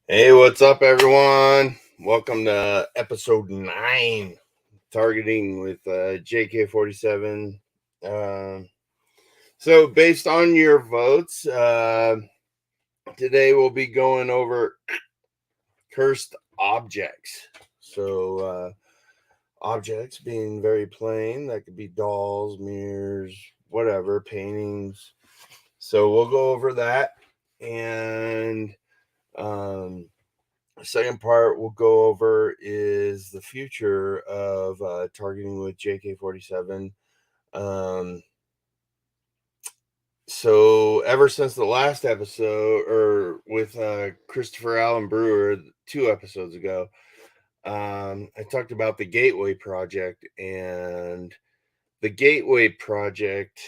Hey, what's up, everyone? Welcome to episode 9, targeting with JK-47. So, based on your votes, today we'll be going over cursed objects. So, objects being very plain, that could be dolls, mirrors, whatever, paintings. So, we'll go over that. And the second part we'll go over is the future of targeting with JK-47. So ever since the last episode, or with Christopher Allen Brewer 2 episodes ago, I talked about the Gateway Project, and the Gateway Project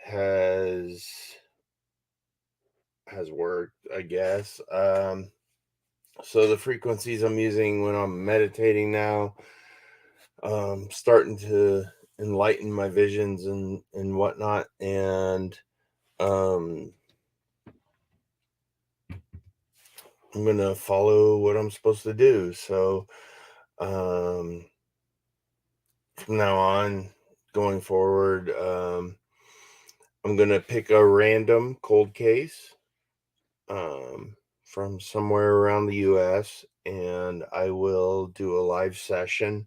has worked, I guess. So the frequencies I'm using when I'm meditating now, starting to enlighten my visions and whatnot, and um, I'm gonna follow what I'm supposed to do. So um, from now on, going forward, I'm gonna pick a random cold case from somewhere around the U.S., and I will do a live session.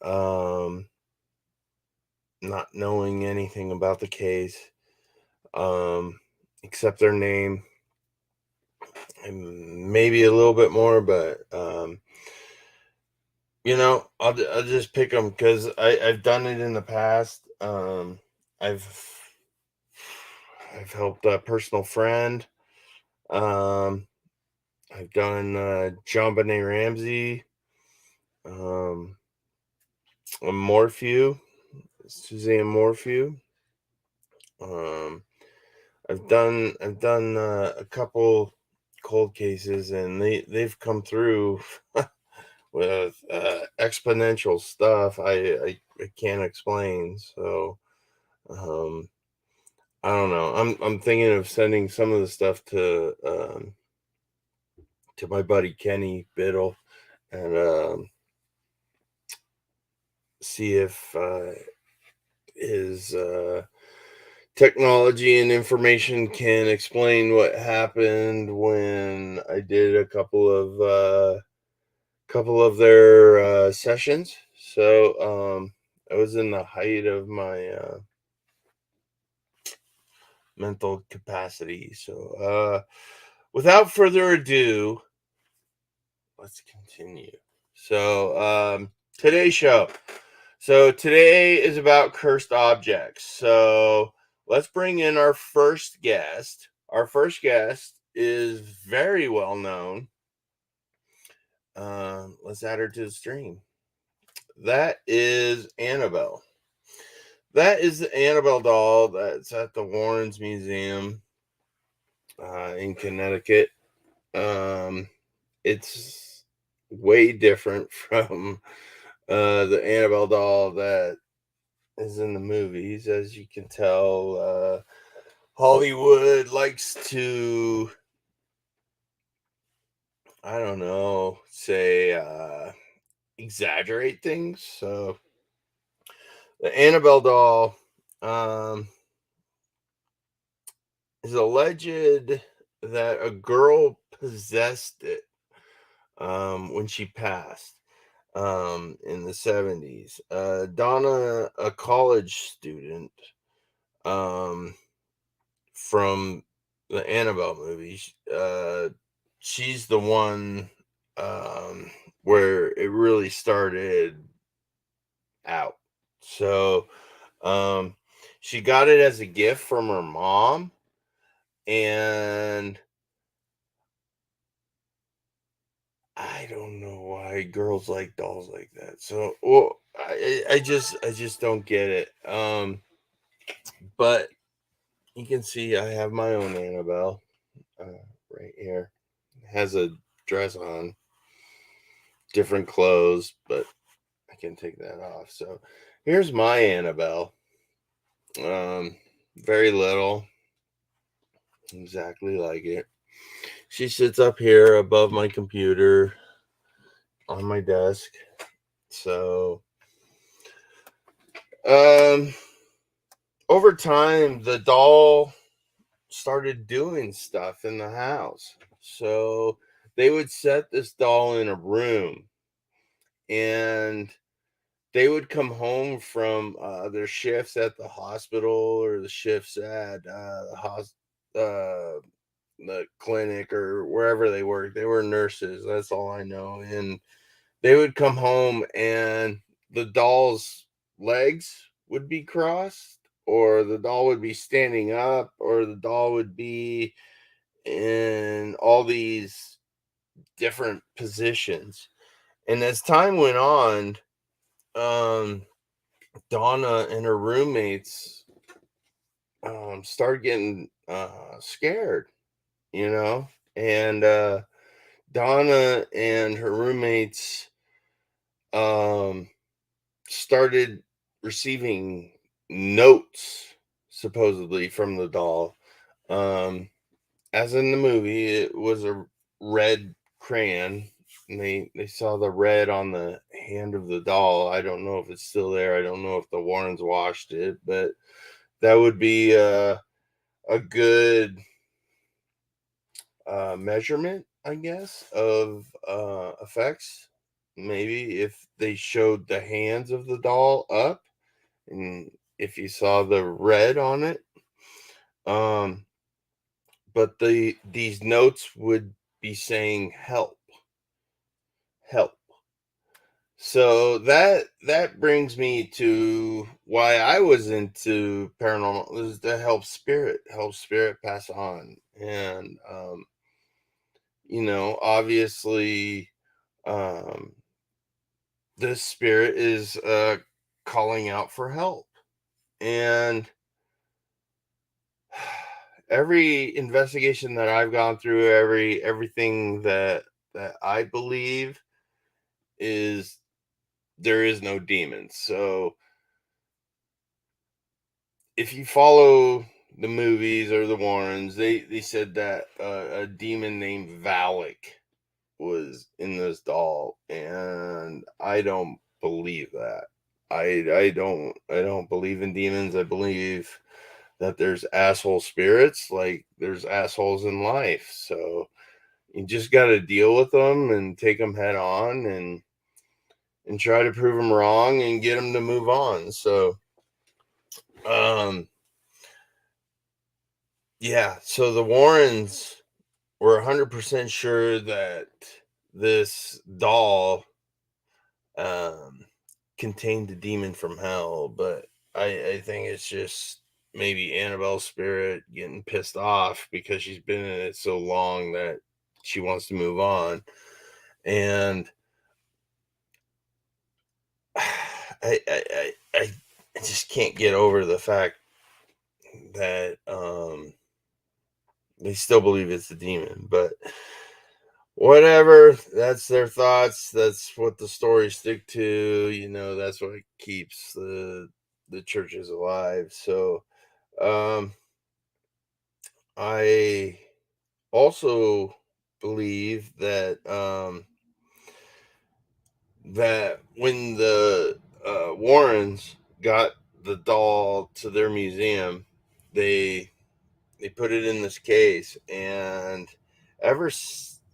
Um, not knowing anything about the case, except their name and maybe a little bit more, but I'll just pick them because I've done it in the past. I've I've helped a personal friend. Um, I've done John Benet Ramsey, um, Morphew, Suzanne Morphew. Um, I've done a couple cold cases, and they've come through with exponential stuff I can't explain. So um, I don't know. I'm thinking of sending some of the stuff to my buddy Kenny Biddle, and see if his technology and information can explain what happened when I did a couple of their sessions. So I was in the height of my mental capacity. So without further ado, let's continue. So today's show. So today is about cursed objects. So let's bring in our first guest. Our first guest is very well known. Let's add her to the stream. That is Annabelle. That is the Annabelle doll that's at the Warrens Museum in Connecticut. It's way different from the Annabelle doll that is in the movies. As you can tell, Hollywood likes to, I don't know, say exaggerate things. So the Annabelle doll um, is alleged that a girl possessed it when she passed in the 70s. Donna, a college student um, from the Annabelle movies, she's the one where it really started out. So she got it as a gift from her mom, and I don't know why girls like dolls like that. So, well, I just don't get it. But you can see I have my own Annabelle right here. It has a dress on, different clothes, but I can take that off. So, here's my Annabelle. Very little, exactly like it. She sits up here above my computer on my desk. So, um, over time, the doll started doing stuff in the house. So they would set this doll in a room, and they would come home from their shifts at the hospital or the shifts at the clinic or wherever they worked. They were nurses. That's all I know. And they would come home, and the doll's legs would be crossed, or the doll would be standing up, or the doll would be in all these different positions. And as time went on, um, Donna and her roommates started getting scared, you know, and Donna and her roommates um, started receiving notes supposedly from the doll. Um, as in the movie, it was a red crayon. And they saw the red on the hand of the doll. I don't know if it's still there. I don't know if the Warrens washed it, but that would be a good measurement, I guess, of effects. Maybe if they showed the hands of the doll up, and if you saw the red on it, um, but these notes would be saying help, help. So that brings me to why I was into paranormal, is to help spirit pass on. And obviously, um this spirit is calling out for help. And every investigation that I've gone through, everything that I believe is there is no demons. So if you follow the movies or the Warrens, they said that a demon named Valak was in this doll, and I don't believe that. I don't believe in demons. I believe that there's asshole spirits, like there's assholes in life. So you just got to deal with them and take them head on, and try to prove them wrong and get them to move on. So um yeah, so the Warrens were 100% sure that this doll um contained a demon from hell, but I think it's just maybe Annabelle's spirit getting pissed off because she's been in it so long that she wants to move on. And I just can't get over the fact that they still believe it's a demon, but whatever, that's their thoughts. That's what the stories stick to. That's what keeps the churches alive. So um I also believe that when the Warrens got the doll to their museum, they they put it in this case, and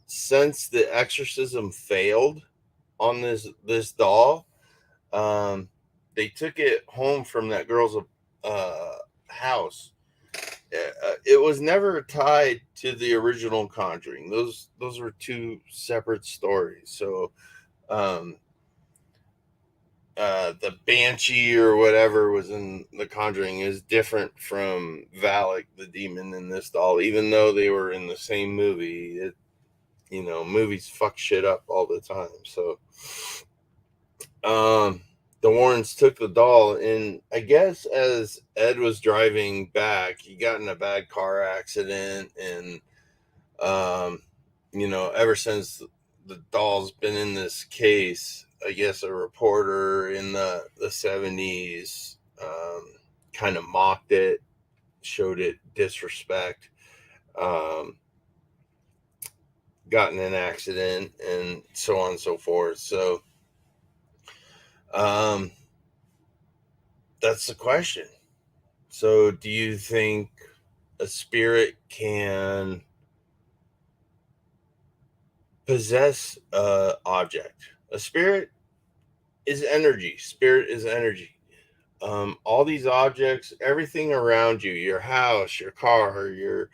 since the exorcism failed on this doll, um, they took it home from that girl's house. It was never tied to the original Conjuring. Those were two separate stories. So um, the Banshee or whatever was in the Conjuring is different from Valak, the demon in this doll, even though they were in the same movie. Movies fuck shit up all the time. So um, the Warrens took the doll, and I guess as Ed was driving back, he got in a bad car accident, and ever since the doll's been in this case, I guess a reporter in the 70s kind of mocked it, showed it disrespect. Um, got in an accident and so on and so forth. So um, that's the question. So do you think a spirit can possess a object? A spirit is energy. Spirit is energy. All these objects, everything around you, your house, your car, your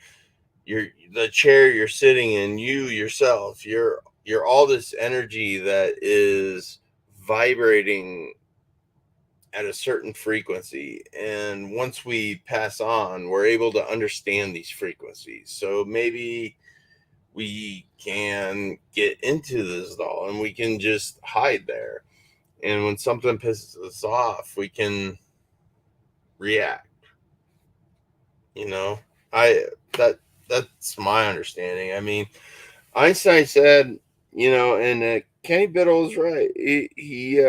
the chair you're sitting in, you yourself, you're all this energy that is vibrating at a certain frequency. And once we pass on, we're able to understand these frequencies. So maybe we can get into this doll and we can just hide there. And when something pisses us off, we can react. You know, I that that's my understanding. I mean, Einstein said, and Kenny Biddle's right. He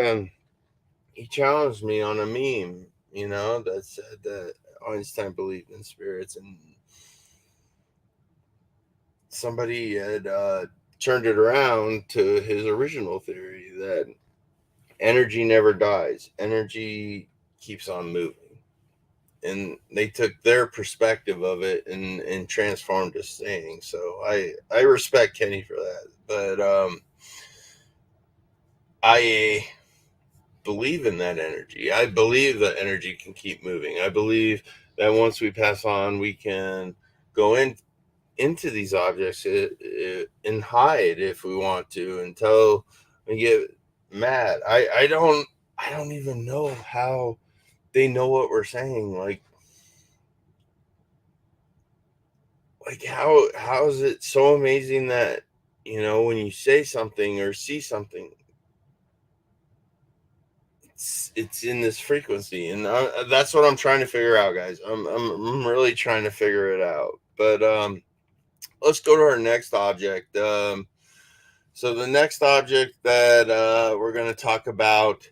challenged me on a meme, that said that Einstein believed in spirits, and somebody had turned it around to his original theory that energy never dies, energy keeps on moving. And they took their perspective of it and transformed a saying. So I respect Kenny for that. But I believe in that energy. I believe that energy can keep moving. I believe that once we pass on, we can go into these objects and hide if we want to until we get mad. I don't even know how they know what we're saying. Like how is it so amazing that when you say something or see something, it's in this frequency, and that's what I'm trying to figure out, guys. I'm really trying to figure it out. But let's go to our next object. So the next object that we're going to talk about,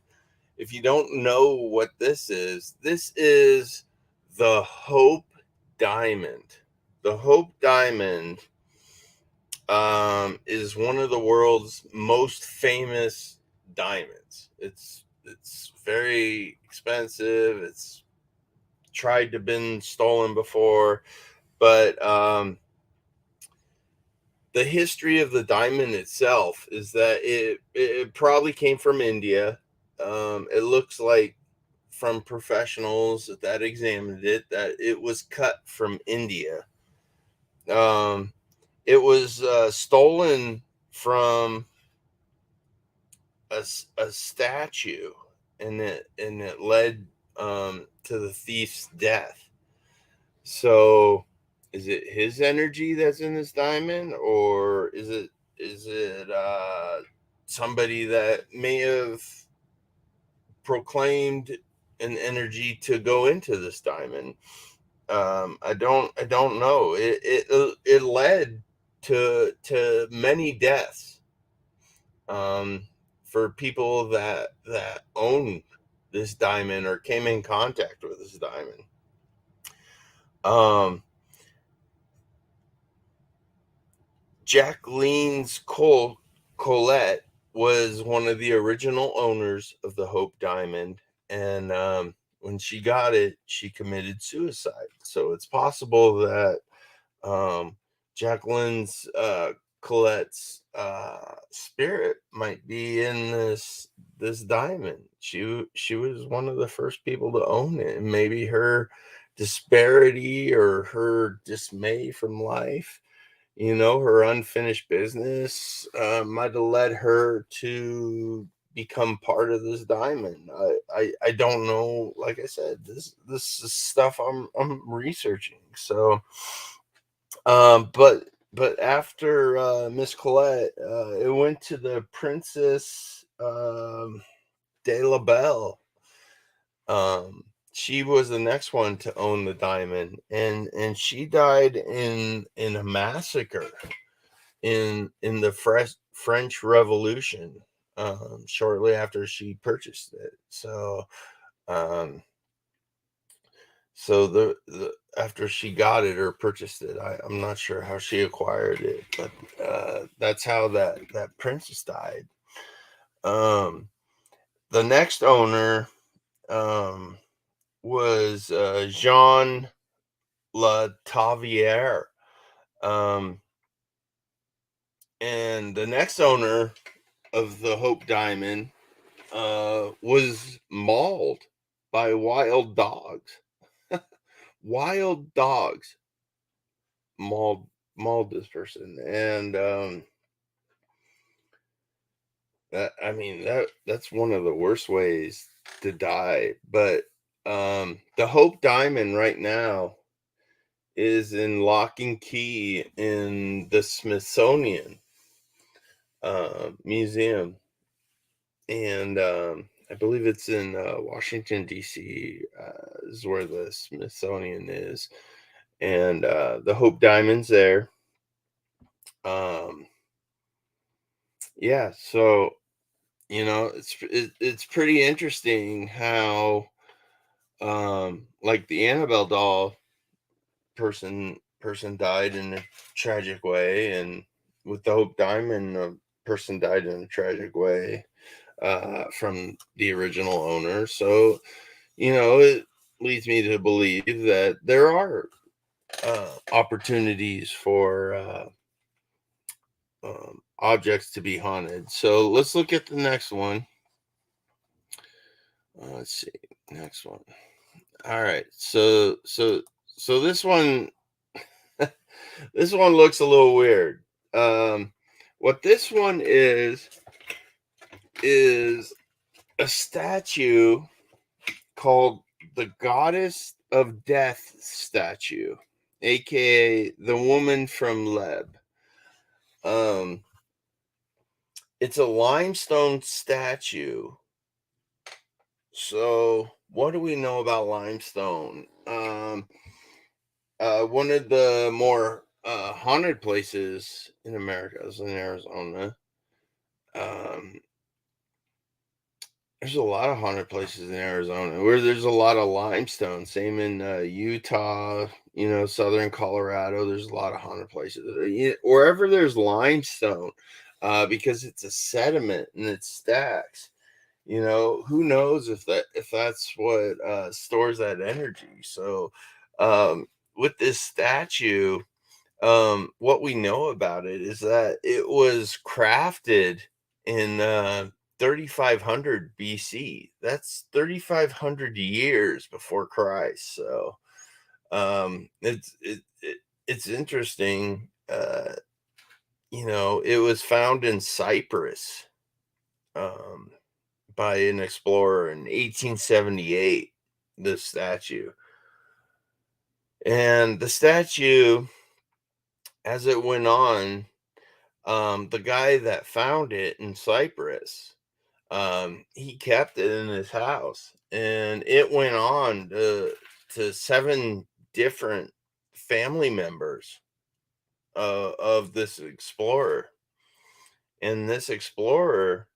if you don't know what this is the Hope Diamond. The Hope Diamond is one of the world's most famous diamonds. It's very expensive. It's tried to been stolen before, but the history of the diamond itself is that it probably came from India. It looks like from professionals that examined it that it was cut from India. Um, it was stolen from a statue, and it led to the thief's death. So, is it his energy that's in this diamond, or is it somebody that may have proclaimed an energy to go into this diamond? I don't know. It led to many deaths um, for people that own this diamond or came in contact with this diamond. Um, Jacqueline's Colette was one of the original owners of the Hope Diamond, and when she got it, she committed suicide. So it's possible that um, Jacqueline's Colette's spirit might be in this diamond. She was one of the first people to own it, and maybe her disparity or her dismay from life, her unfinished business, might have led her to become part of this diamond. I don't know. Like I said, this is stuff I'm researching. So but after Miss Colette, it went to the Princess de la Belle. She was the next one to own the diamond, and she died in a massacre in the French Revolution, shortly after she purchased it. So um, So the after she got it or purchased it, I'm not sure how she acquired it, but that's how that princess died. Um, the next owner um, was Jean La Taviere. Um, and the next owner of the Hope Diamond was mauled by wild dogs. Wild dogs mauled mauled this person, and I mean that's one of the worst ways to die. But the Hope Diamond right now is in lock and key in the Smithsonian Museum, and I believe it's in Washington D.C. Is where the Smithsonian is, and the Hope Diamond's there. Um, yeah, so it's pretty interesting how like the Annabelle doll person died in a tragic way, and with the Hope Diamond, a person died in a tragic way from the original owner. So it leads me to believe that there are opportunities for objects to be haunted. So let's look at the next one. Let's see, next one. All right, so this one, this one looks a little weird. What this one is a statue called the Goddess of Death statue, aka the Woman from Leb. Um, it's a limestone statue. So, what do we know about limestone? One of the more haunted places in America is in Arizona. Um, there's a lot of haunted places in Arizona where there's a lot of limestone. Same in Utah, southern Colorado. There's a lot of haunted places. Wherever there's limestone, because it's a sediment and it stacks. Who knows if that's what stores that energy. So, with this statue, what we know about it is that it was crafted in 3500 BC. That's 3500 years before Christ. So it's interesting. It was found in Cyprus um, by an explorer in 1878. This statue, and the statue, as it went on, the guy that found it in Cyprus, he kept it in his house, and it went on to seven different family members of this explorer, and this explorer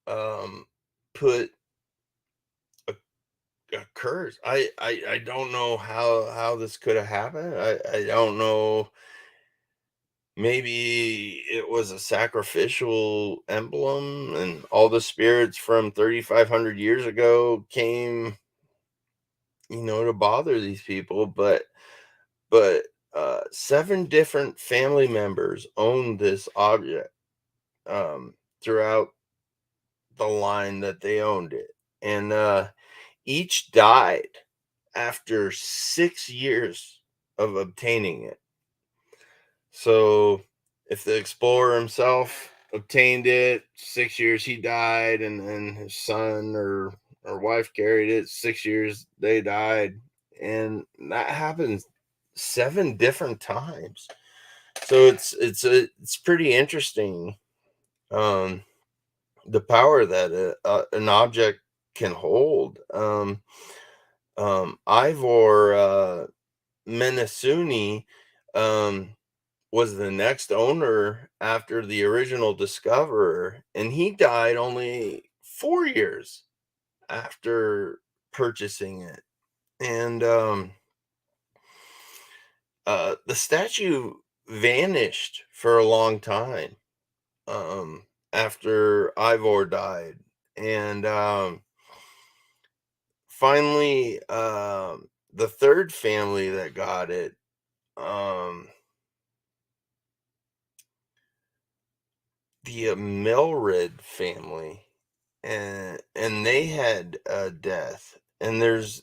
um, put a, a curse. I don't know how this could have happened. I don't know. Maybe it was a sacrificial emblem, and all the spirits from 3,500 years ago came, to bother these people. But seven different family members owned this object throughout the line that they owned it, and each died after 6 years of obtaining it. So if the explorer himself obtained it, 6 years he died, and then his son or wife carried it, 6 years they died. And that happens seven different times. So it's pretty interesting, um, the power that an object can hold. Ivor Menasuni um, was the next owner after the original discoverer, and he died only 4 years after purchasing it. and the statue vanished for a long time um, after Ivor died, and finally, the third family that got it, um, the Melred family, and they had a death, and there's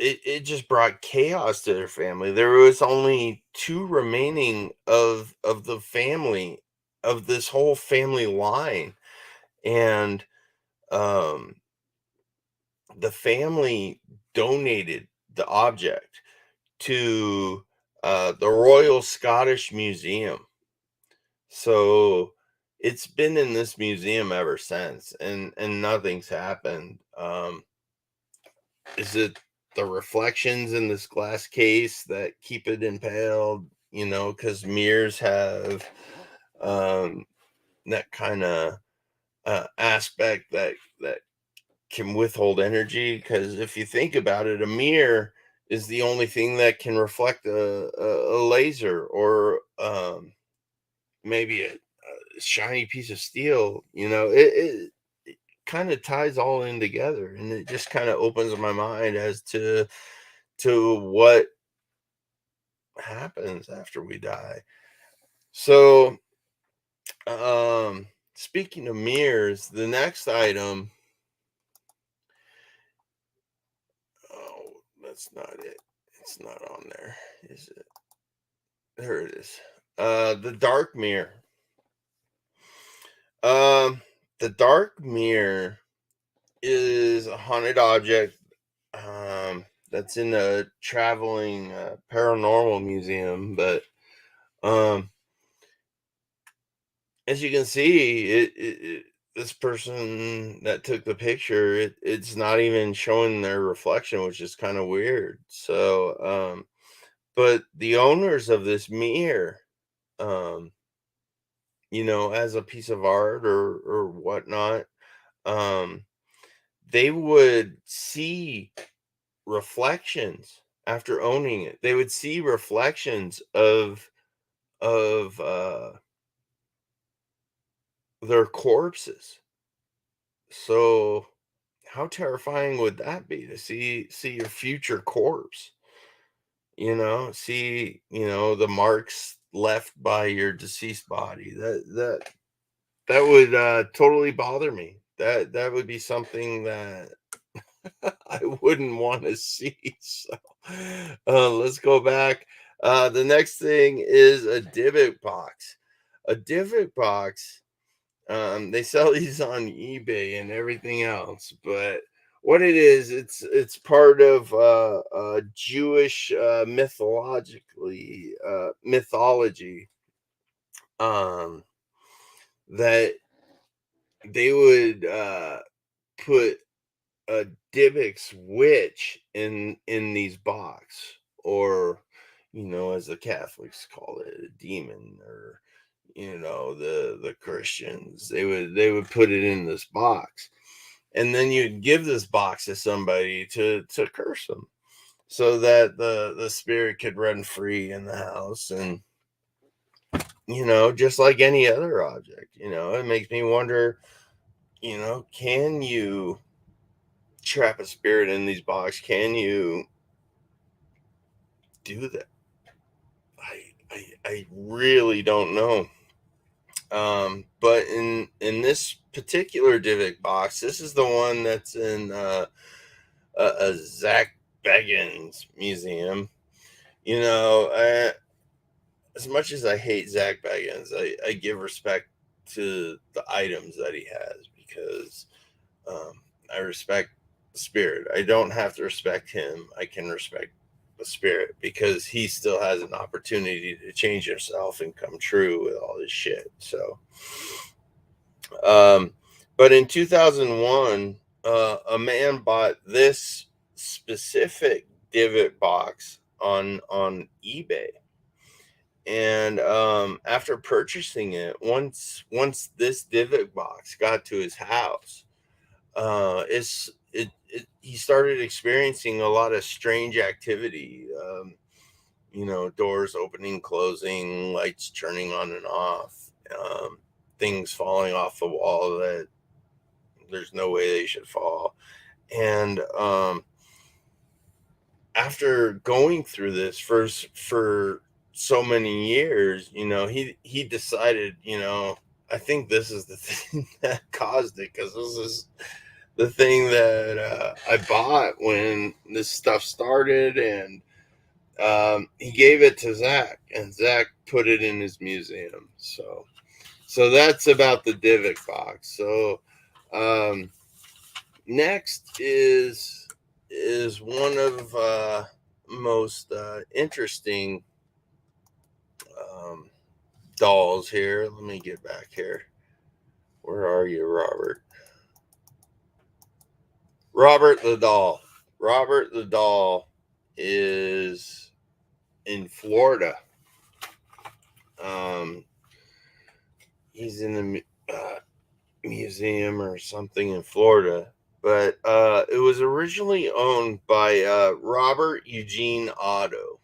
it just brought chaos to their family. There was only two remaining of the family of this whole family line, and um, the family donated the object to the Royal Scottish Museum. So it's been in this museum ever since, and nothing's happened. Is it the reflections in this glass case that keep it impaled? You know, because mirrors have um, that kind of aspect that can withhold energy. Because if you think about it, a mirror is the only thing that can reflect a laser or maybe a shiny piece of steel. You know, it kind of ties all in together, and it just kind of opens my mind as to what happens after we die. So, speaking of mirrors, the next item, oh, that's not it. It's not on there, is it? There it is. The dark mirror. Um, the dark mirror is a haunted object that's in a traveling paranormal museum, but um as you can see, this person that took the picture, it's not even showing their reflection, which is kind of weird. So, but the owners of this mirror, um, you know, as a piece of art or whatnot, um, they would see reflections after owning it. They would see reflections of their corpses. So how terrifying would that be to see your future corpse, you know, see, you know, the marks left by your deceased body. That would totally bother me. That would be something that I wouldn't want to see. So let's go back. The next thing is a divot box. A divot box, they sell these on eBay and everything else, but what it is, it's part of Jewish mythology, um, that they would put a Dybbuk's witch in these box, or you know, as the Catholics call it, a demon, or you know, the Christians, they would put it in this box, and then you'd give this box to somebody to curse them, so that the spirit could run free in the house. And you know, just like any other object, you know, it makes me wonder, you know, can you trap a spirit in these boxes? Can you do that? I really don't know. But in this particular Divic box, this is the one that's in a Zach Baggins museum. You know, as much as I hate Zach Baggins, I give respect to the items that he has, because um, I respect the spirit. I don't have to respect him. I can respect the spirit, because he still has an opportunity to change himself and come true with all this shit. So, um, but in 2001, a man bought this specific divot box on eBay, and after purchasing it, once this divot box got to his house, he started experiencing a lot of strange activity. Doors opening, closing, lights turning on and off, things falling off the wall that there's no way they should fall. And after going through this for so many years, he decided, I think this is the thing that caused it, because this is the thing that I bought when this stuff started, and he gave it to Zach, and Zach put it in his museum. So that's about the Divock box. So next is one of most interesting um, dolls here. Let me get back here. Where are you, Robert? Robert the doll. Robert the doll is in Florida. Um, he's in the museum or something in Florida, but it was originally owned by Robert Eugene Otto.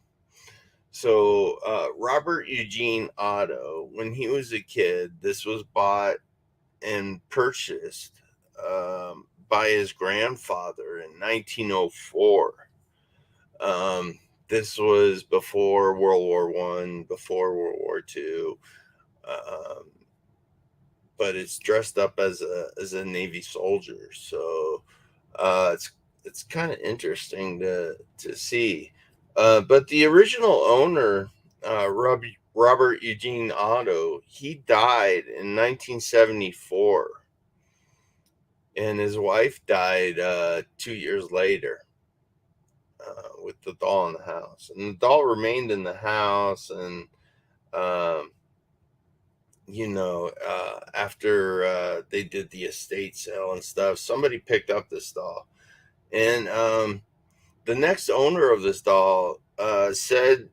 So Robert Eugene Otto, when he was a kid, this was bought and purchased by his grandfather in 1904. This was before World War One, before World War Two, um, but it's dressed up as a Navy soldier. So it's kind of interesting to see. But the original owner, Robert Eugene Otto, he died in 1974, and his wife died 2 years later. With the doll in the house, and the doll remained in the house, and um, after they did the estate sale and stuff, somebody picked up this doll, and the next owner of this doll said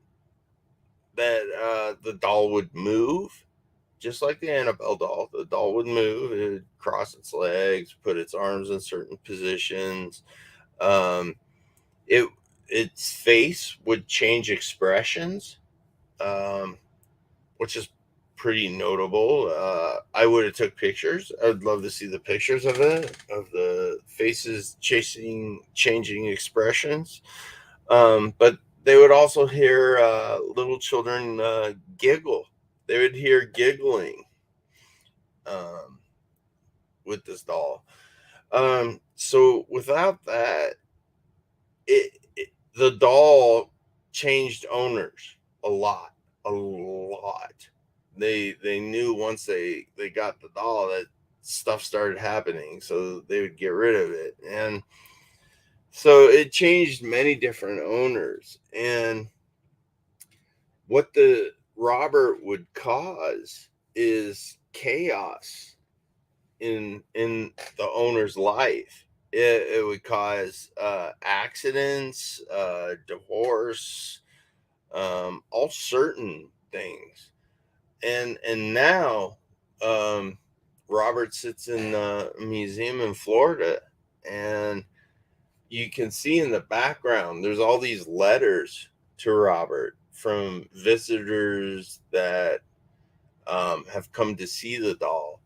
that the doll would move, just like the Annabelle doll. The doll would move, it would cross its legs, put its arms in certain positions. Um, it its face would change expressions, um, which is pretty notable. I would have took pictures. I would love to see the pictures of it, of the faces changing expressions. But they would also hear little children giggle. They would hear giggling um, with this doll. So without that, the doll changed owners a lot, a lot. They knew once they got the doll that stuff started happening, so they would get rid of it, and so it changed many different owners. And what the Robert would cause is chaos in the owner's life. It would cause accidents, divorce, all certain things. And now Robert sits in a museum in Florida, and you can see in the background there's all these letters to Robert from visitors that have come to see the doll,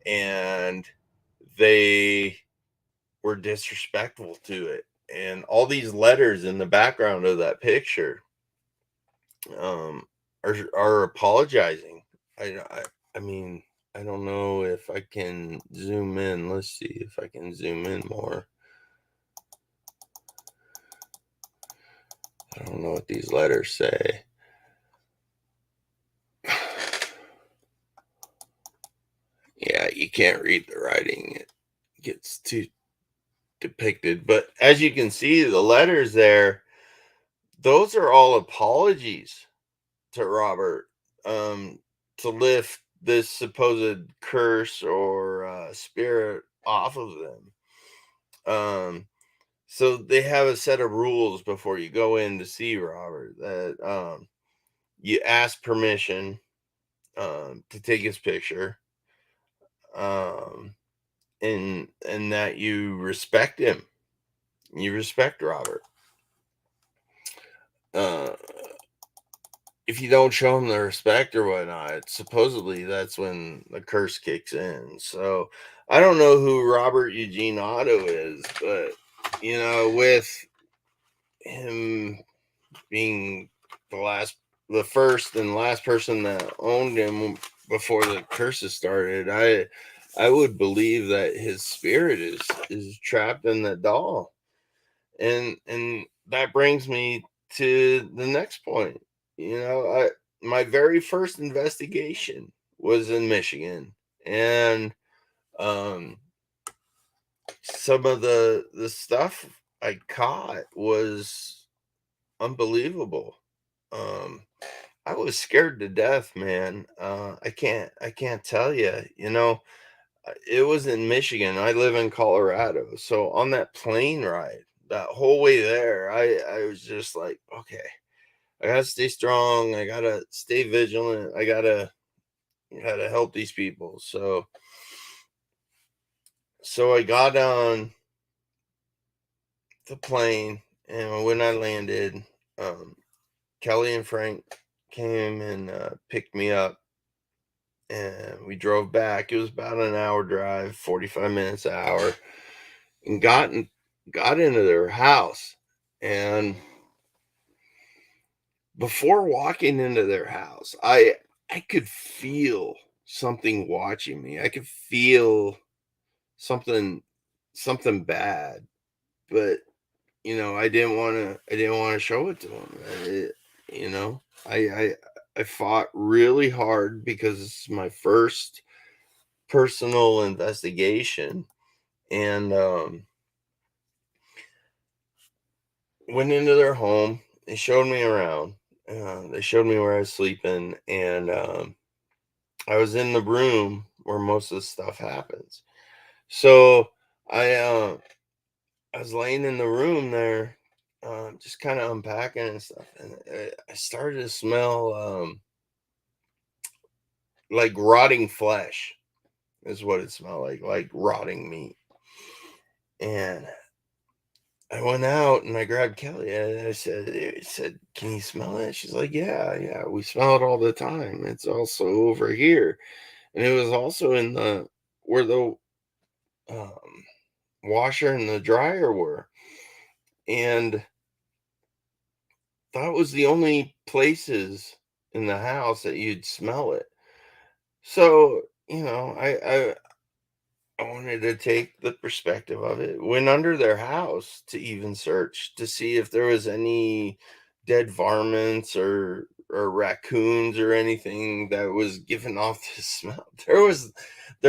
and they were disrespectful to it. And all these letters in the background of that picture um, are apologizing. I mean, I don't know if I can zoom in. Let's see if I can zoom in more. I don't know what these letters say. Yeah, you can't read the writing. It gets too depicted. But as you can see, the letters there, those are all apologies to Robert, um, to lift this supposed curse or spirit off of them. So they have a set of rules before you go in to see Robert, that you ask permission to take his picture. Um, and that you respect him. You respect Robert. Uh, if you don't show him the respect or whatnot, supposedly that's when the curse kicks in. So I don't know who Robert Eugene Otto is, but with him being the first and last person that owned him before the curses started, I would believe that his spirit is trapped in the doll. And that brings me to the next point. I my very first investigation was in Michigan, and um some of the stuff I caught was unbelievable. um I was scared to death, man. I can't tell you. It was in Michigan. I live in Colorado. So on that plane ride, that whole way there, I was just like, okay, I gotta stay strong. I gotta stay vigilant. I gotta help these people. So I got on the plane, and when I landed, um, Kelly and Frank came and picked me up, and we drove back. It was about an hour drive, 45 minutes an hour, and got into their house. And before walking into their house, I could feel something watching me. I could feel something something bad, but I didn't want to show it to them. You know, I I I fought really hard because it's my first personal investigation, and went into their home. They showed me around. They showed me where I was sleeping, and I was in the room where most of the stuff happens. So I uh, I was laying in the room there, just kind of unpacking and stuff, and I started to smell like rotting flesh. Is what it smelled like rotting meat. And I went out and I grabbed Kelly and I said, "Can you smell it?" She's like, "Yeah, yeah, we smell it all the time. It's also over here." And it was also in the where the um, washer and the dryer were. And that was the only places in the house that you'd smell it. So, I wanted to take the perspective of it. Went under their house to even search to see if there was any dead varmints or raccoons or anything that was giving off this smell. There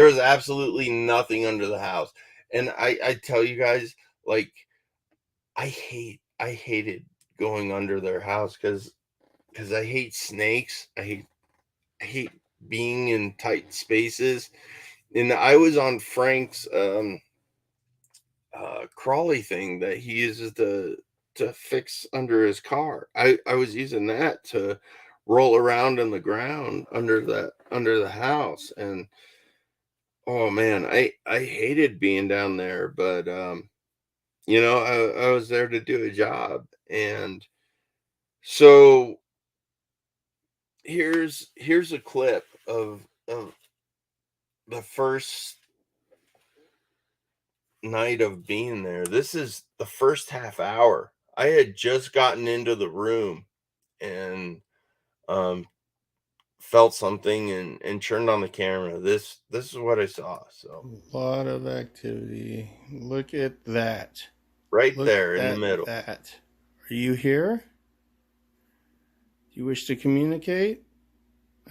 was absolutely nothing under the house. And I tell you guys, like, I hated going under their house because I hate snakes. I hate being in tight spaces. And I was on Frank's crawly thing that he uses to fix under his car. I was using that to roll around in the ground under the house. And oh man, I hated being down there, but I was there to do a job. And so here's a clip of the first night of being there. This is the first half hour. I had just gotten into the room and um felt something and turned on the camera. This is what I saw. So A lot of activity. Look at that. right Look there in the at middle. that. Are you here? Do you wish to communicate?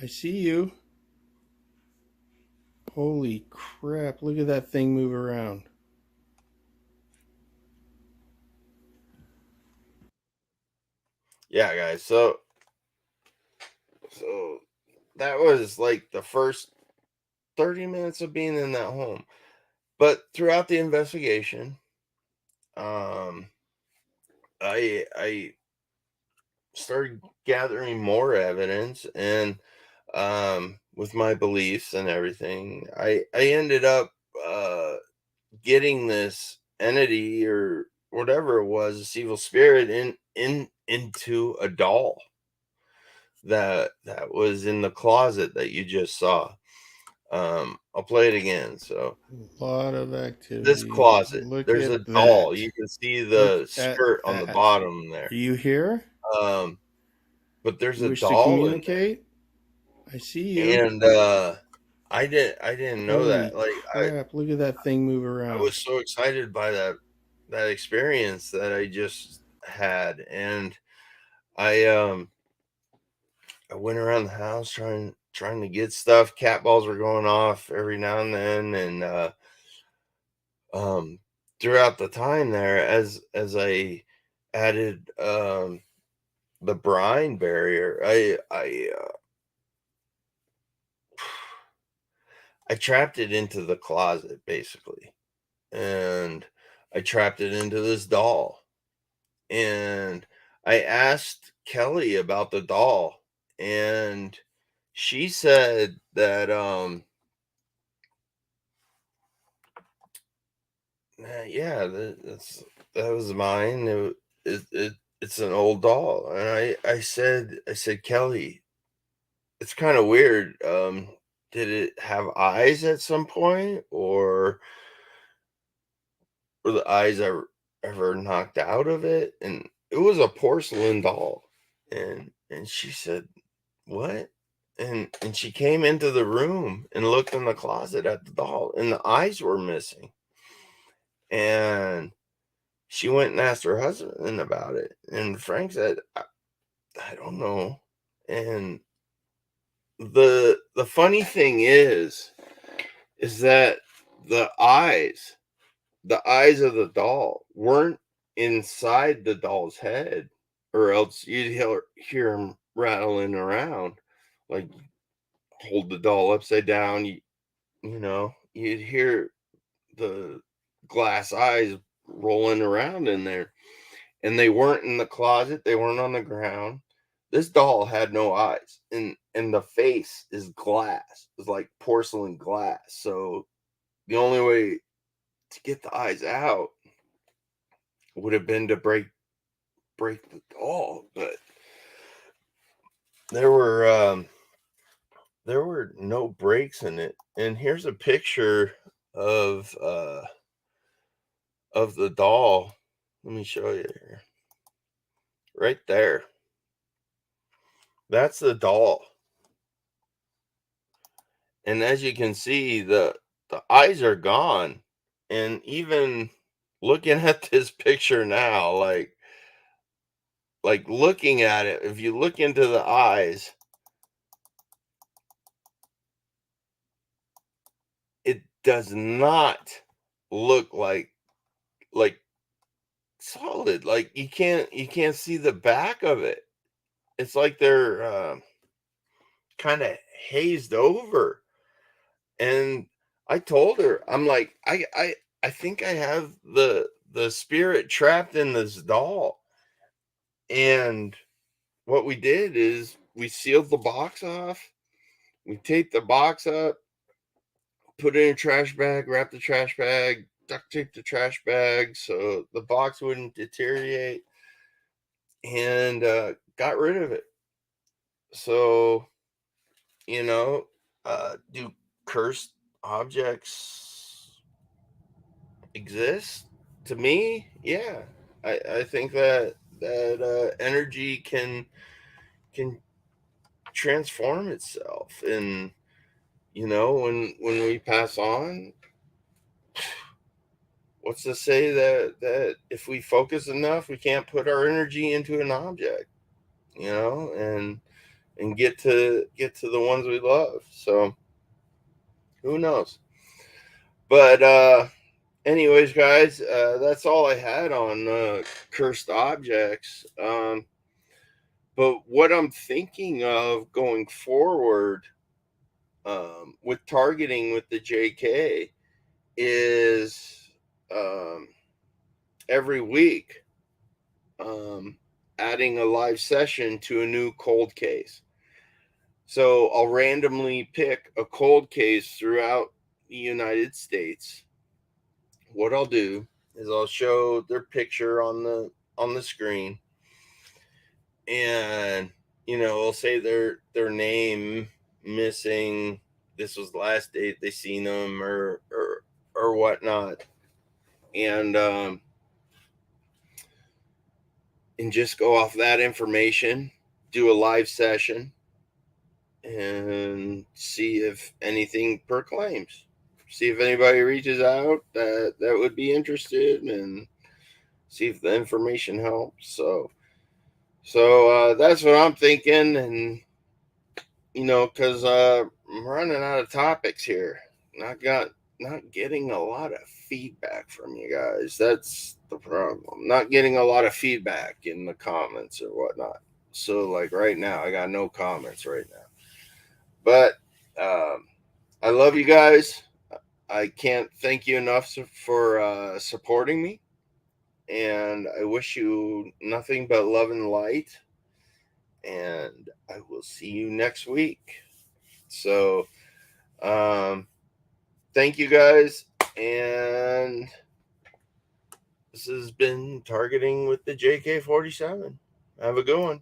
I see you. Holy crap. Look at that thing move around. Yeah, guys. So that was like the first 30 minutes of being in that home. But throughout the investigation, um I started gathering more evidence, and with my beliefs and everything, I ended up getting this entity or whatever it was, this evil spirit, into a doll that was in the closet that you just saw. I'll play it again. So A lot of this activity. closet, Look there's a at doll. that. You can see Look the at skirt on the that. bottom there. Are you here? Um, but there's You a wish to doll in communicate? I see there, you. and I didn't know Holy that. Like crap. Look at that thing move I around. was so excited by that experience that I just had, and I I went around the house trying to get stuff. Cat balls were going off every now and then, and um, throughout the time there, as I added the brine barrier, I trapped it into the closet basically, and I trapped it into this doll. And I asked Kelly about the doll, and she said that yeah, that was mine. It's an old doll, and I said Kelly, it's kind of weird. Did it have eyes at some point, or were the eyes ever knocked out of it? And it was a porcelain doll, and she said, "What?" And she came into the room and looked in the closet at the doll, and the eyes were missing. And she went and asked her husband about it, and Frank said, I don't know." And the funny thing is that the eyes the eyes of the doll weren't inside the doll's head, or else you'd hear him rattling around. Like, hold the doll upside down, you'd hear the glass eyes rolling around in there. And they weren't in the closet, they weren't on the ground. This doll had no eyes, and the face is glass. It's like porcelain glass. So the only way to get the eyes out would have been to break the doll. But there were no breaks in it. And here's a picture of the doll. Let me show you here. Right there. That's the doll. And as you can see, the eyes are gone. And even looking at this picture now, like looking at it, if you look into the eyes, it does not look like solid. Like you can't see the back of it. It's like they're kind of hazed over. And I told her, I'm like, I think I have the spirit trapped in this doll. And what we did is we sealed the box off, we taped the box up, put it in a trash bag, wrapped the trash bag, duct taped the trash bag so the box wouldn't deteriorate, and got rid of it. So, you know, do cursed objects exist? To me, yeah. I think that energy can transform itself, and when we pass on, what's to say that if we focus enough, we can't put our energy into an object, and get to the ones we love. So who knows? But anyways, guys, that's all I had on cursed objects. But what I'm thinking of going forward, with targeting with the JK, is every week, um, adding a live session to a new cold case. So I'll randomly pick a cold case throughout the United States, what I'll do is I'll show their picture on the screen, and I'll say their name missing. This was the last date they seen them, or whatnot, and just go off that information, do a live session, and see if anything proclaims. See if anybody reaches out that would be interested, and see if the information helps. So that's what I'm thinking, and because I'm running out of topics here. Not getting a lot of feedback from you guys. That's the problem. Not getting a lot of feedback in the comments or whatnot. So like right now, I got no comments right now. But I love you guys. I can't thank you enough for supporting me, and I wish you nothing but love and light. And I will see you next week. So, thank you guys, and this has been Targeting with the JK-47. Have a good one.